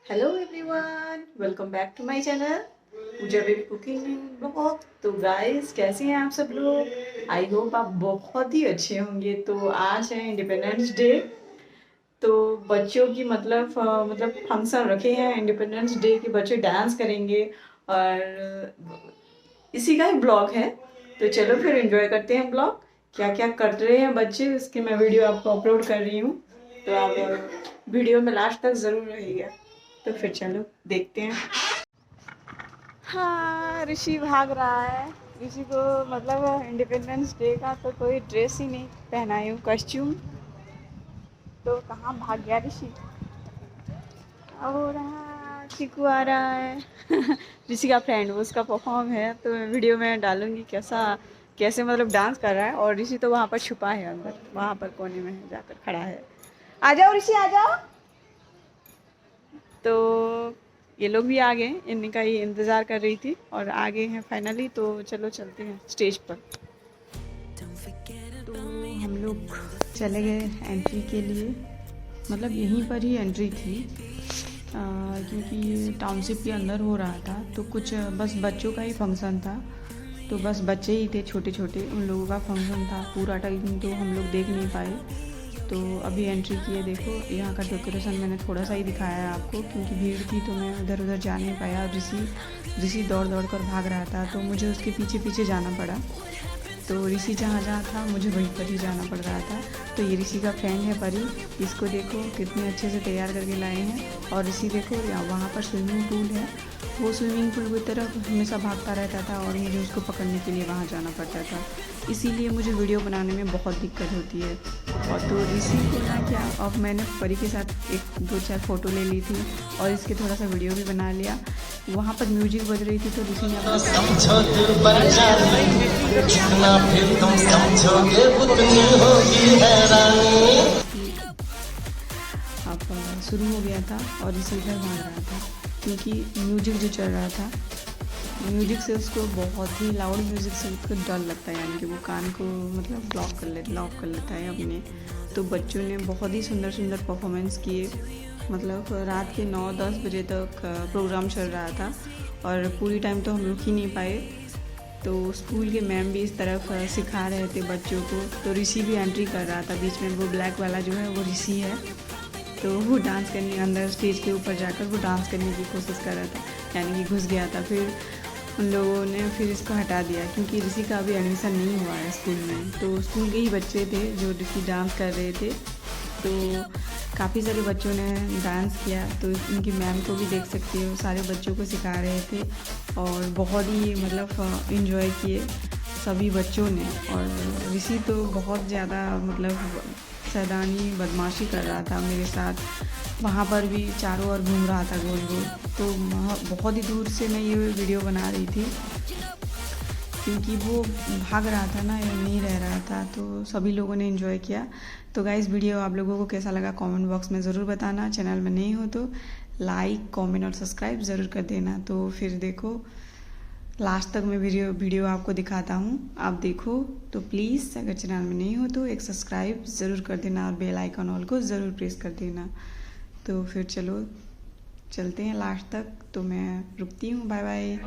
Hello everyone, welcome back to my channel Pooja baby cooking blog. तो guys, कैसे हैं आप सब लोग? आई होप आप बहुत ही अच्छे होंगे। तो आज है इंडिपेंडेंस डे। तो बच्चों की मतलब फंक्शन रखे हैं इंडिपेंडेंस डे के। बच्चे डांस करेंगे और इसी का ही ब्लॉग है। तो चलो फिर एंजॉय करते हैं ब्लॉग। क्या क्या कर रहे हैं बच्चे, उसकी मैं वीडियो आपको अपलोड कर रही हूँ। तो आप वीडियो में लास्ट तक ज़रूर रहिएगा। तो फिर चलो देखते हैं। हाँ, ऋषि भाग रहा है। ऋषि को मतलब इंडिपेंडेंस डे का तो कोई ड्रेस ही नहीं पहनाई हूँ, कॉस्ट्यूम। तो कहाँ भाग गया ऋषि? और हाँ, चिकू आ रहा है। ऋषि का फ्रेंड, वो उसका परफॉर्म है तो मैं वीडियो में डालूंगी कैसे मतलब डांस कर रहा है। और ऋषि तो वहाँ पर छुपा है, अंदर वहाँ पर कोने में जाकर खड़ा है। आ जाओ ऋषि, आ जाओ। तो ये लोग भी आ गए, इनका ही इंतज़ार कर रही थी और आ गए हैं फाइनली। तो चलो चलते हैं स्टेज पर। तो हम लोग चले गए एंट्री के लिए। मतलब यहीं पर ही एंट्री थी, क्योंकि टाउनशिप के अंदर हो रहा था। तो कुछ बस बच्चों का ही फंक्शन था। तो बस बच्चे ही थे छोटे छोटे, उन लोगों का फंक्शन था। पूरा टाइम तो हम लोग देख नहीं पाए। तो अभी एंट्री किए। देखो यहाँ का डेकोरेशन मैंने थोड़ा सा ही दिखाया है आपको, क्योंकि भीड़ थी तो मैं उधर उधर जा नहीं पाया। और ऋषि दौड़ दौड़ कर भाग रहा था तो मुझे उसके पीछे पीछे जाना पड़ा। तो ऋषि जहाँ जहाँ था मुझे वहीं पर ही जाना पड़ रहा था। तो ये ऋषि का फ्रेंड है परी। इसको देखो कितने अच्छे से तैयार करके लाए हैं। और ऋषि देखो यहाँ वहाँ पर स्विमिंग पूल है। वो स्विमिंग पूल की तरफ हमेशा भागता रहता था और मुझे उसको पकड़ने के लिए वहाँ जाना पड़ता था। इसीलिए मुझे वीडियो बनाने में बहुत दिक्कत होती है। और तो ऋषि को ना क्या, अब मैंने परी के साथ एक दो चार फ़ोटो ले ली थी और इसके थोड़ा सा वीडियो भी बना लिया। वहाँ पर म्यूजिक बज रही थी तो ऋषि ने अब शुरू हो गया था और ऋषि इधर भाग रहा था, क्योंकि म्यूजिक जो चल रहा था, म्यूजिक से उसको बहुत ही लाउड म्यूजिक से उसको डर लगता है, यानी कि वो कान को मतलब ब्लॉक कर लेता है अपने। तो बच्चों ने बहुत ही सुंदर सुंदर परफॉर्मेंस किए। मतलब रात के 9-10 बजे तक प्रोग्राम चल रहा था और पूरी टाइम तो हम रुक ही नहीं पाए। तो स्कूल के मैम भी इस तरफ सिखा रहे थे बच्चों को। तो ऋषि भी एंट्री कर रहा था बीच में। वो ब्लैक वाला जो है वो ऋषि है। तो वो डांस करने अंदर स्टेज के ऊपर जाकर वो डांस करने की कोशिश कर रहा था, यानी कि घुस गया था। फिर उन लोगों ने फिर इसको हटा दिया, क्योंकि ऋषि का अभी एडमिशन नहीं हुआ है स्कूल में। तो स्कूल के ही बच्चे थे जो ऋषि डांस कर रहे थे। तो काफ़ी सारे बच्चों ने डांस किया। तो इनकी मैम को भी देख सकते हो, सारे बच्चों को सिखा रहे थे और बहुत ही मतलब इन्जॉय किए सभी बच्चों ने। और ऋषि तो बहुत ज़्यादा मतलब सैदानी बदमाशी कर रहा था मेरे साथ। वहाँ पर भी चारों ओर घूम रहा था गोल गोल। तो बहुत ही दूर से मैं ये वीडियो बना रही थी, क्योंकि वो भाग रहा था ना, नहीं रह रहा था। तो सभी लोगों ने एंजॉय किया। तो गाइस, वीडियो आप लोगों को कैसा लगा कमेंट बॉक्स में ज़रूर बताना। चैनल में नहीं हो तो लाइक कमेंट और सब्सक्राइब ज़रूर कर देना। तो फिर देखो लास्ट तक मैं वीडियो आपको दिखाता हूँ, आप देखो। तो प्लीज़ अगर चैनल में नहीं हो तो एक सब्सक्राइब ज़रूर कर देना और बेल आइकन ऑल को ज़रूर प्रेस कर देना। तो फिर चलो चलते हैं लास्ट तक। तो मैं रुकती हूँ, बाय बाय।